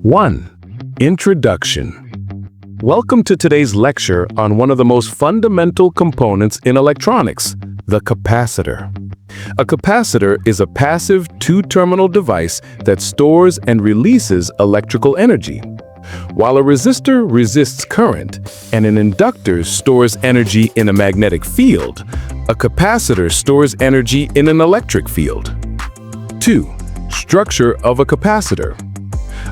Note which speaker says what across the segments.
Speaker 1: 1. Introduction. Welcome to today's lecture on one of the most fundamental components in electronics, the capacitor. A capacitor is a passive two-terminal device that stores and releases electrical energy. While a resistor resists current and an inductor stores energy in a magnetic field, a capacitor stores energy in an electric field. 2. Structure of a capacitor.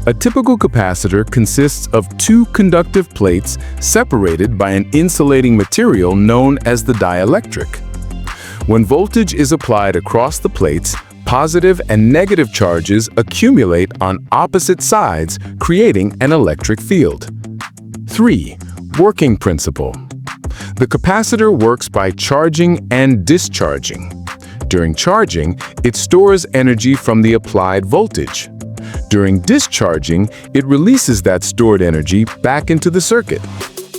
Speaker 1: A typical capacitor consists of two conductive plates separated by an insulating material known as the dielectric. When voltage is applied across the plates, positive and negative charges accumulate on opposite sides, creating an electric field. 3. Working principle. The capacitor works by charging and discharging. During charging, it stores energy from the applied voltage. During discharging, it releases that stored energy back into the circuit.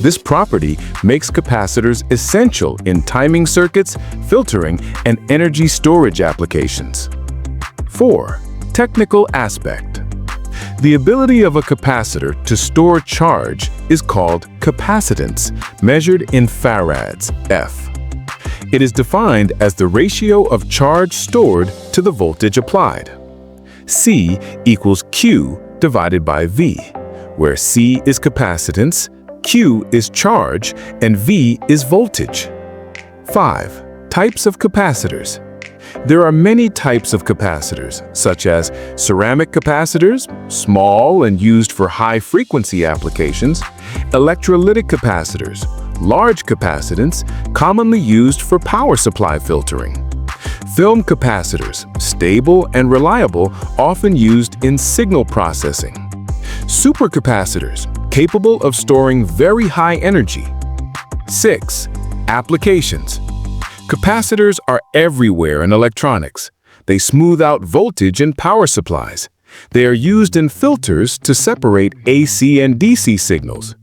Speaker 1: This property makes capacitors essential in timing circuits, filtering, and energy storage applications. 4. Technical aspect. The ability of a capacitor to store charge is called capacitance, measured in farads, F. It is defined as the ratio of charge stored to the voltage applied. C equals Q divided by V, where C is capacitance, Q is charge, and V is voltage. 5. Types of capacitors. There are many types of capacitors, such as ceramic capacitors, small and used for high-frequency applications, electrolytic capacitors, large capacitance, commonly used for power supply filtering. Film capacitors, stable and reliable, often used in signal processing. Supercapacitors, capable of storing very high energy. 6. Applications. Capacitors are everywhere in electronics. They smooth out voltage in power supplies. They are used in filters to separate AC and DC signals.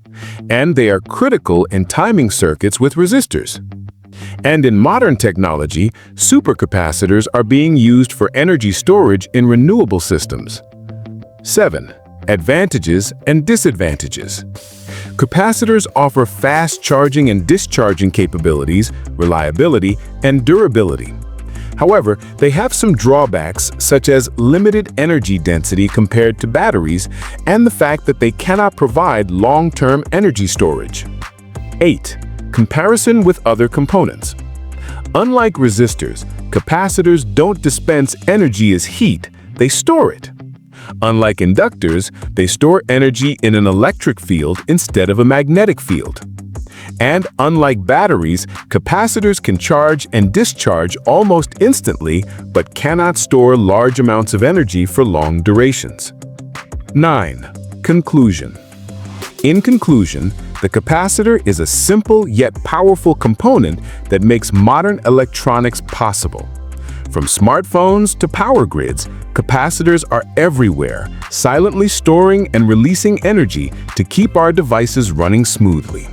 Speaker 1: And they are critical in timing circuits with resistors. And in modern technology, supercapacitors are being used for energy storage in renewable systems. 7. Advantages and disadvantages. Capacitors offer fast charging and discharging capabilities, reliability, and durability. However, they have some drawbacks, such as limited energy density compared to batteries and the fact that they cannot provide long-term energy storage. 8. Comparison with other components. Unlike resistors, capacitors don't dispense energy as heat, they store it. Unlike inductors, they store energy in an electric field instead of a magnetic field. And unlike batteries, capacitors can charge and discharge almost instantly but cannot store large amounts of energy for long durations. 9. Conclusion. In conclusion, the capacitor is a simple yet powerful component that makes modern electronics possible. From smartphones to power grids, capacitors are everywhere, silently storing and releasing energy to keep our devices running smoothly.